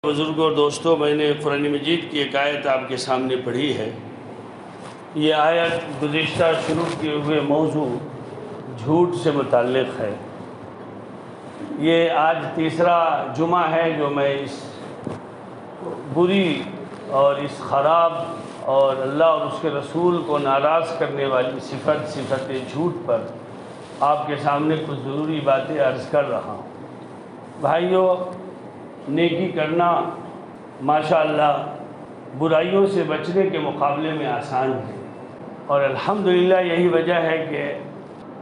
بزرگوں اور دوستوں، میں نے قرآن مجید کی ایک آیت آپ کے سامنے پڑھی ہے۔ یہ آیت گزشتہ شروع کیے ہوئے موضوع جھوٹ سے متعلق ہے۔ یہ آج تیسرا جمعہ ہے جو میں اس بری اور اس خراب اور اللہ اور اس کے رسول کو ناراض کرنے والی صفت جھوٹ پر آپ کے سامنے کچھ ضروری باتیں عرض کر رہا ہوں۔ بھائیوں، نیکی کرنا ماشاءاللہ برائیوں سے بچنے کے مقابلے میں آسان ہے، اور الحمدللہ یہی وجہ ہے کہ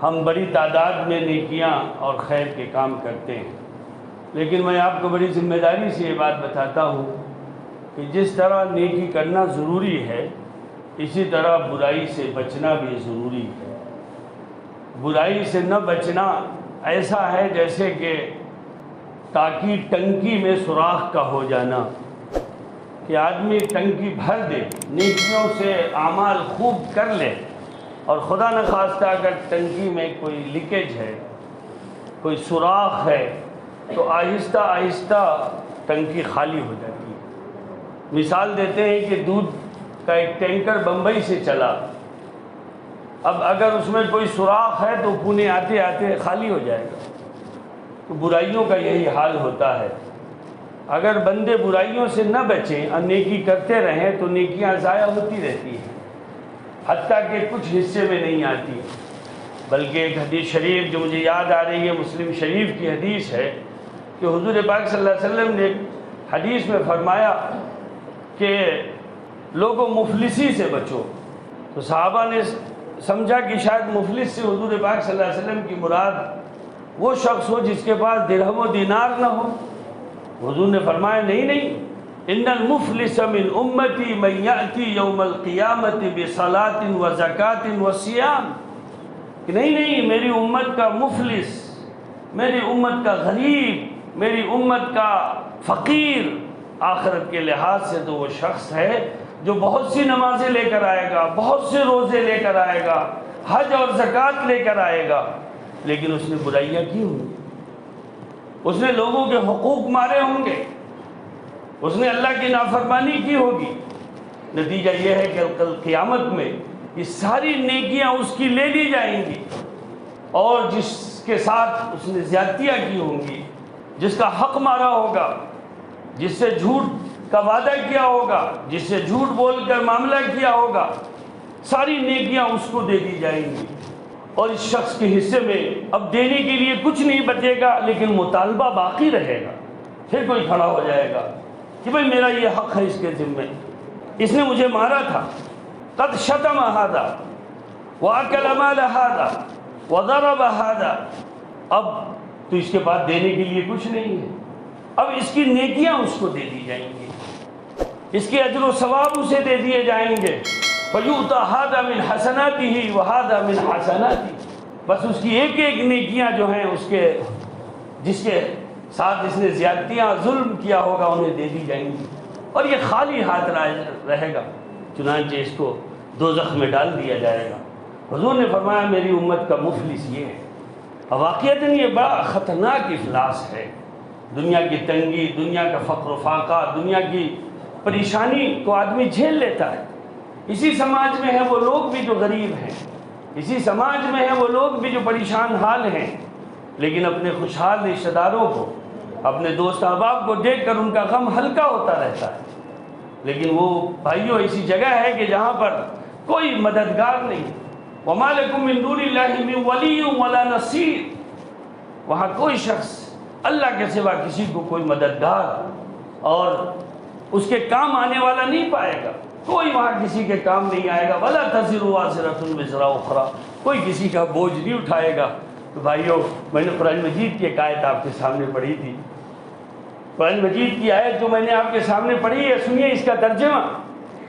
ہم بڑی تعداد میں نیکیاں اور خیر کے کام کرتے ہیں۔ لیکن میں آپ کو بڑی ذمہ داری سے یہ بات بتاتا ہوں کہ جس طرح نیکی کرنا ضروری ہے، اسی طرح برائی سے بچنا بھی ضروری ہے۔ برائی سے نہ بچنا ایسا ہے جیسے کہ تاکہ ٹنکی میں سوراخ کا ہو جانا، کہ آدمی ٹنکی بھر دے، نیکیوں سے اعمال خوب کر لے، اور خدا نخواستہ اگر ٹنکی میں کوئی لیکیج ہے، کوئی سوراخ ہے، تو آہستہ آہستہ ٹنکی خالی ہو جاتی ہے۔ مثال دیتے ہیں کہ دودھ کا ایک ٹینکر بمبئی سے چلا، اب اگر اس میں کوئی سوراخ ہے تو پونے آتے آتے خالی ہو جائے گا۔ تو برائیوں کا یہی حال ہوتا ہے۔ اگر بندے برائیوں سے نہ بچیں اور نیکی کرتے رہیں تو نیکیاں ضائع ہوتی رہتی ہیں، حتیٰ کہ کچھ حصے میں نہیں آتی۔ بلکہ ایک حدیث شریف جو مجھے یاد آ رہی ہے، مسلم شریف کی حدیث ہے کہ حضور پاک صلی اللہ علیہ وسلم نے ایک حدیث میں فرمایا کہ لوگوں مفلسی سے بچو۔ تو صحابہ نے سمجھا کہ شاید مفلس سے حضور پاک صلی اللہ علیہ وسلم کی مراد وہ شخص ہو جس کے پاس درہم و دینار نہ ہو۔ حضور نے فرمایا نہیں، ان المفلس من امتی من یأتی یوم القیامت بصلاۃ و زکاۃ و صیام، کہ نہیں، میری امت کا مفلس، میری امت کا غریب، میری امت کا فقیر آخرت کے لحاظ سے تو وہ شخص ہے جو بہت سی نمازیں لے کر آئے گا، بہت سے روزے لے کر آئے گا، حج اور زکوٰۃ لے کر آئے گا، لیکن اس نے برائیاں کی ہوں گی، اس نے لوگوں کے حقوق مارے ہوں گے، اس نے اللہ کی نافرمانی کی ہوگی۔ نتیجہ یہ ہے کہ کل قیامت میں یہ ساری نیکیاں اس کی لے لی جائیں گی، اور جس کے ساتھ اس نے زیادتیاں کی ہوں گی، جس کا حق مارا ہوگا، جس سے جھوٹ کا وعدہ کیا ہوگا، جس سے جھوٹ بول کر معاملہ کیا ہوگا، ساری نیکیاں اس کو دے دی جائیں گی، اور اس شخص کے حصے میں اب دینے کے لیے کچھ نہیں بچے گا، لیکن مطالبہ باقی رہے گا۔ پھر کوئی کھڑا ہو جائے گا کہ بھئی میرا یہ حق ہے اس کے ذمے، اس نے مجھے مارا تھا، قد شتم ھذا واکل مال ھذا وضرب ھذا، اب تو اس کے بعد دینے کے لیے کچھ نہیں ہے، اب اس کی نیکیاں اس کو دے دی جائیں گی، اس کے اجر و ثواب اسے دے دیے جائیں گے۔ فَيُؤْتَى هَذَا مِنْ حَسَنَاتِهِ وَهَذَا مِنْ حَسَنَاتِهِ، بس اس کی ایک ایک نیکیاں جو ہیں اس کے جس کے ساتھ اس نے زیادتیاں ظلم کیا ہوگا انہیں دے دی جائیں گی، اور یہ خالی ہاتھ رہے گا، چنانچہ اس کو دوزخ میں ڈال دیا جائے گا۔ حضور نے فرمایا میری امت کا مفلس یہ ہے۔ واقعتاً یہ بڑا خطرناک افلاس ہے۔ دنیا کی تنگی، دنیا کا فقر و فاقہ، دنیا کی پریشانی کو آدمی جھیل لیتا ہے۔ اسی سماج میں ہیں وہ لوگ بھی جو غریب ہیں، اسی سماج میں ہیں وہ لوگ بھی جو پریشان حال ہیں، لیکن اپنے خوشحال رشتہ داروں کو، اپنے دوست احباب کو دیکھ کر ان کا غم ہلکا ہوتا رہتا ہے۔ لیکن وہ بھائیوں ایسی جگہ ہے کہ جہاں پر کوئی مددگار نہیں، وَمَا لَكُم مِّن دُونِ اللَّهِ مِن وَلِيٍّ وَلَا نَصِيرٍ، وہاں کوئی شخص اللہ کے سوا کسی کو کوئی مددگار اور اس کے کام آنے والا نہیں پائے گا، کوئی وہاں کسی کے کام نہیں آئے گا۔ وَلَا تَزِرُ وَازِرَةٌ وِزْرَ أُخْرَىٰ، کوئی کسی کا بوجھ نہیں اٹھائے گا۔ تو بھائیوں، میں نے قرآن مجید کی ایک آیت آپ کے سامنے پڑھی تھی، قرآن مجید کی آیت جو میں نے آپ کے سامنے پڑھی ہے، سنیے اس کا ترجمہ۔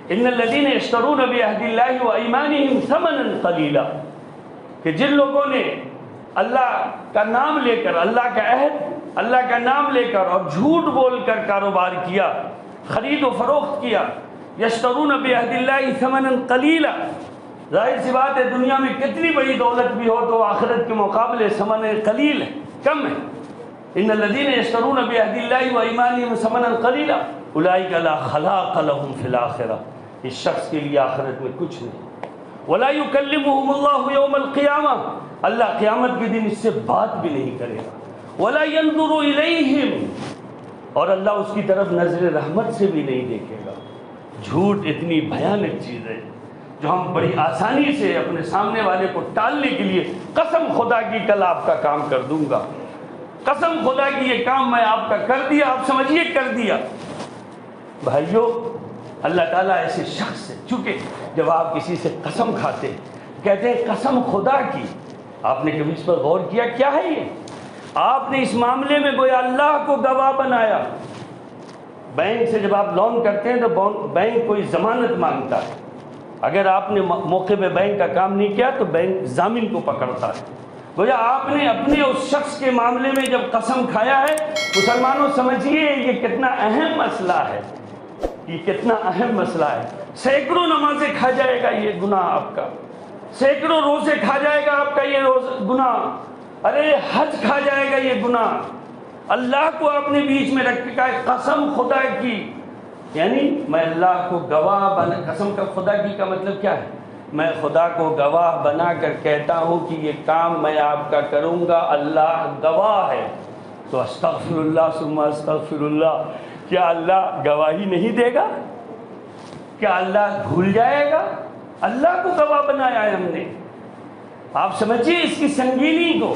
إِنَّ الَّذِينَ يَشْتَرُونَ بِعَهْدِ اللَّهِ وَأَيْمَانِهِمْ ثَمَنًا قَلِيلًا، کہ جن لوگوں نے اللہ کا نام لے کر، اللہ کا عہد، اللہ کا نام لے کر اور جھوٹ بول کر کاروبار کیا، خرید و فروخت کیا، یشترون بعہد اللہ ثمنا قلیلا، ظاہر سی بات ہے دنیا میں کتنی بڑی دولت بھی ہو تو آخرت کے مقابلے ثمن قلیل ہے، کم ہے۔ ان الذین یشترون بعہد اللہ وایمانہم ثمنا قلیلا اولئک لا خلاق لهم فی الآخرہ، اس شخص کے لیے آخرت میں کچھ نہیں۔ ولا یکلمہم اللہ یوم القیامہ، اللہ قیامت کے دن اس سے بات بھی نہیں کرے گا۔ ولا ینظر الیہم، اور اللہ اس کی طرف نظر رحمت سے بھی نہیں دیکھے گا۔ جھوٹ اتنی بھیانک چیز ہے جو ہم بڑی آسانی سے اپنے سامنے والے کو ٹالنے کے لیے قسم خدا کی کل آپ کا کام کر دوں گا، قسم خدا کی یہ کام میں آپ کا کر دیا، آپ سمجھیے کر دیا۔ بھائیو، اللہ تعالیٰ ایسے شخص سے، چونکہ جب آپ کسی سے قسم کھاتے ہیں کہتے ہیں قسم خدا کی، آپ نے کبھی اس پر غور کیا کیا ہے یہ؟ آپ نے اس معاملے میں گویا اللہ کو گواہ بنایا۔ بینک سے جب آپ لون کرتے ہیں تو بینک کوئی ضمانت مانگتا ہے، اگر آپ نے موقع پہ بینک کا کام نہیں کیا تو بینک ضامن کو پکڑتا ہے۔ گویا آپ نے اپنے اس شخص کے معاملے میں جب قسم کھایا ہے، مسلمانوں سمجھیے یہ کتنا اہم مسئلہ ہے، یہ کتنا اہم مسئلہ ہے۔ سینکڑوں نمازیں کھا جائے گا یہ گناہ آپ کا، سینکڑوں روزے کھا جائے گا آپ کا یہ گناہ، ارے حج کھا جائے گا یہ گناہ۔ اللہ کو آپ نے بیچ میں رکھ کے کہا قسم خدا کی، یعنی میں اللہ کو گواہ بنا، قسم کا خدا کی کا مطلب کیا ہے؟ میں خدا کو گواہ بنا کر کہتا ہوں کہ یہ کام میں آپ کا کروں گا، اللہ گواہ ہے۔ تو استغفر اللہ ثم استغفر اللہ، کیا اللہ گواہی نہیں دے گا؟ کیا اللہ بھول جائے گا؟ اللہ کو گواہ بنایا ہے ہم نے۔ آپ سمجھیے اس کی سنگینی کو۔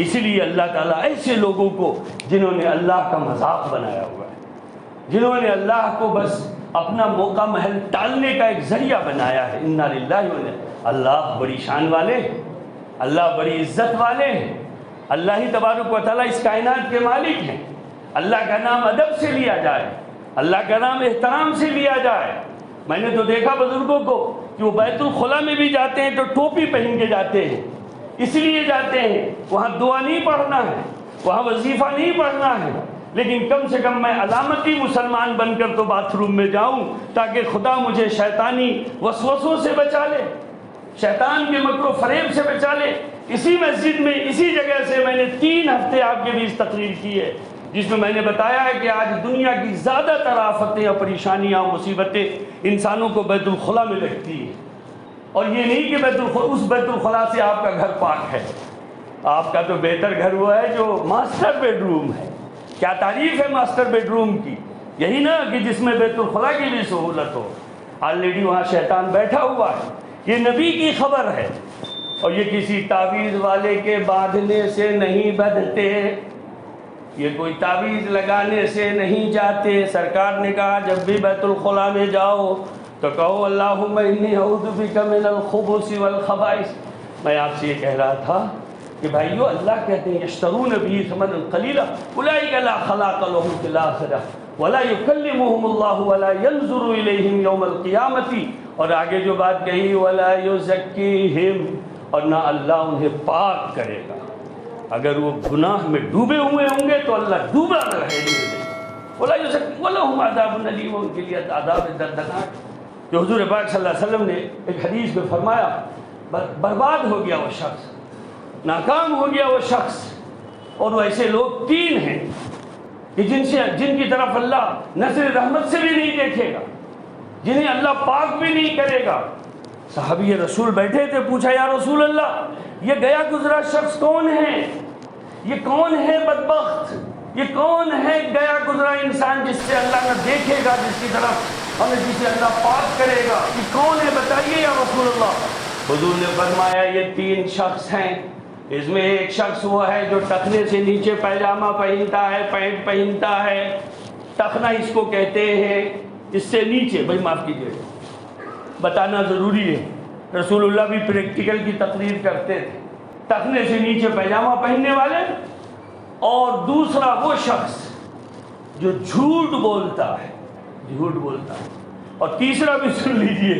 اسی لیے اللہ تعالیٰ ایسے لوگوں کو جنہوں نے اللہ کا مذاق بنایا ہوا ہے، جنہوں نے اللہ کو بس اپنا موقع محل ٹالنے کا ایک ذریعہ بنایا ہے، انا للہ و انا، اللہ بڑی شان والے ہیں، اللہ بڑی عزت والے ہیں، اللہ ہی تبارک و تعالیٰ اس کائنات کے مالک ہیں۔ اللہ کا نام ادب سے لیا جائے، اللہ کا نام احترام سے لیا جائے۔ میں نے تو دیکھا بزرگوں کو کہ وہ بیت الخلا میں بھی جاتے ہیں تو ٹوپی پہن کے جاتے ہیں، اس لیے جاتے ہیں وہاں دعا نہیں پڑھنا ہے، وہاں وظیفہ نہیں پڑھنا ہے، لیکن کم سے کم میں علامتی مسلمان بن کر تو باتھ روم میں جاؤں تاکہ خدا مجھے شیطانی وسوسوں سے بچا لے، شیطان کے مکر و فریب سے بچا لے۔ اسی مسجد میں اسی جگہ سے میں نے 3 ہفتے آپ کے بیچ تقریر کی ہے، جس میں نے بتایا ہے کہ آج دنیا کی زیادہ تر آفتیں اور پریشانیاں اور مصیبتیں انسانوں کو بیت الخلا میں لگتی ہیں، اور یہ نہیں کہ اس بیت الخلا سے آپ کا گھر پاک ہے، آپ کا تو بہتر گھر وہ ہے جو ماسٹر بیڈ روم ہے۔ کیا تعریف ہے ماسٹر بیڈ روم کی، یہی نا کہ جس میں بیت الخلا کی بھی سہولت ہو۔ آلریڈی وہاں شیطان بیٹھا ہوا ہے، یہ نبی کی خبر ہے، اور یہ کسی تعویذ والے کے باندھنے سے نہیں بدھتے، یہ کوئی تعویذ لگانے سے نہیں جاتے۔ سرکار نے کہا جب بھی بیت الخلا میں جاؤ تو کہو اللہم انی اعوذ بک من الخبث والخبائث۔ میں آپ سے یہ کہہ رہا تھا کہ بھائیو، اللہ کہتے ہیں یشترون بہ ثمنا قلیلا اولئک لا خلاق لهم فی الآخرہ ولا یکلمہم اللہ ولا ینظر الیہم یوم القیامۃ، اور آگے جو بات کہی ولا یزکیہم، اور نہ اللہ انہیں پاک کرے گا۔ اگر وہ گناہ میں ڈوبے ہوئے ہوں گے تو اللہ ڈوبا رہے گا، ولا یزکیہم ولہم عذاب الیم، ان کے لیے عذاب دردناک۔ جو حضور پاک صلی اللہ علیہ وسلم نے ایک حدیث میں فرمایا برباد ہو گیا وہ شخص، ناکام ہو گیا وہ شخص، اور وہ ایسے لوگ 3 ہیں کہ جن کی طرف اللہ نظر رحمت سے بھی نہیں دیکھے گا، جنہیں اللہ پاک بھی نہیں کرے گا۔ صحابی رسول بیٹھے تھے، پوچھا یا رسول اللہ یہ گیا گزرا شخص کون ہے؟ یہ کون ہے بدبخت؟ یہ کون ہے گیا گزرا انسان جس سے اللہ نہ دیکھے گا، جس کی طرف ہمیں جسے اللہ پاک کرے گا؟ یہ کون ہے بتائیے یا رسول اللہ۔ حضور نے فرمایا یہ 3 شخص ہیں، اس میں ایک شخص وہ ہے جو ٹخنے سے نیچے پیجامہ پہنتا ہے، پینٹ پہنتا ہے، ٹخنا اس کو کہتے ہیں، اس سے نیچے، بھائی معاف کیجیے بتانا ضروری ہے، رسول اللہ بھی پریکٹیکل کی تقریر کرتے تھے، ٹخنے سے نیچے پیجامہ پہننے والے۔ اور دوسرا وہ شخص جو جھوٹ بولتا ہے، جھوٹ بولتا ہے، اور تیسرا بھی سن لیجئے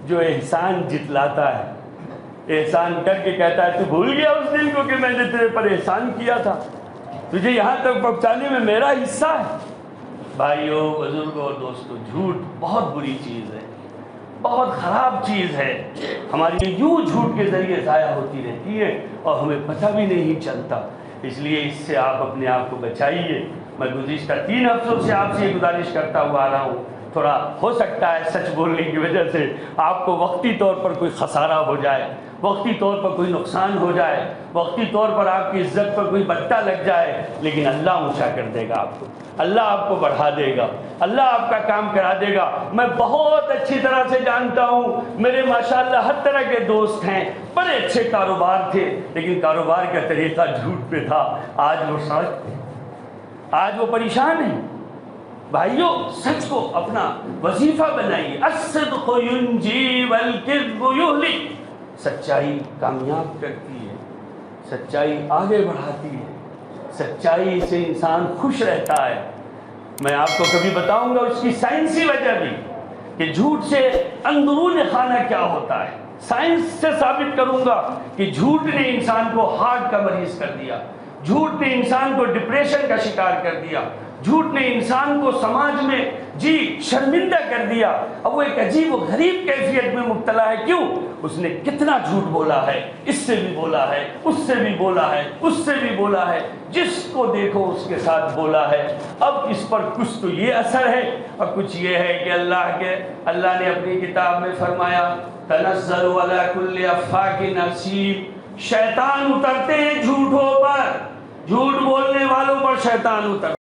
جو احسان جتلاتا ہے، احسان کر کے کہتا ہے تو بھول گیا اس دن کو کہ میں نے تیرے پر احسان کیا تھا، تجھے یہاں تک پہنچانے میں میرا حصہ ہے۔ بھائیو، بزرگوں اور دوستو، جھوٹ بہت بری چیز ہے، بہت خراب چیز ہے، ہماری یوں جھوٹ کے ذریعے ضائع ہوتی رہتی ہے اور ہمیں پتہ بھی نہیں چلتا۔ اس لیے اس سے آپ اپنے آپ کو بچائیے۔ میں گزشتہ 3 ہفتوں سے آپ سے یہ گزارش کرتا ہوا آ رہا ہوں، تھوڑا ہو سکتا ہے سچ بولنے کی وجہ سے آپ کو وقتی طور پر کوئی خسارہ ہو جائے، وقتی طور پر کوئی نقصان ہو جائے، وقتی طور پر آپ کی عزت پر کوئی بٹا لگ جائے، لیکن اللہ اونچا کر دے گا آپ کو، اللہ آپ کو بڑھا دے گا، اللہ آپ کا کام کرا دے گا۔ میں بہت اچھی طرح سے جانتا ہوں، میرے ماشاءاللہ ہر طرح کے دوست ہیں، بڑے اچھے کاروبار تھے، لیکن کاروبار کا طریقہ جھوٹ پہ تھا۔ آج وہ سچ تھے، آج وہ پریشان ہیں۔ بھائیو، سچ کو اپنا وظیفہ بنائیے۔ الصدق ینجی والکذب یہلک۔ سچائی کامیاب کرتی ہے، سچائی آگے بڑھاتی ہے، سچائی سے انسان خوش رہتا ہے۔ میں آپ کو کبھی بتاؤں گا اس کی سائنسی وجہ بھی کہ جھوٹ سے اندرون خانہ کیا ہوتا ہے۔ سائنس سے ثابت کروں گا کہ جھوٹ نے انسان کو ہارٹ کا مریض کر دیا، جھوٹ نے انسان کو ڈپریشن کا شکار کر دیا، جھوٹ نے انسان کو سماج میں شرمندہ کر دیا۔ اب وہ ایک عجیب و غریب کیفیت میں مبتلا ہے۔ کیوں؟ اس نے کتنا جھوٹ بولا ہے، اس سے بھی بولا ہے، اس سے بھی بولا ہے، اس سے بھی بولا ہے، جس کو دیکھو اس کے ساتھ بولا ہے۔ اب اس پر کچھ تو یہ اثر ہے اور کچھ یہ ہے کہ اللہ نے اپنی کتاب میں فرمایا تنزل علی کل افاک اثیم، شیطان اترتے ہیں جھوٹوں پر، جھوٹ بولنے والوں پر شیطان اترتے ہیں۔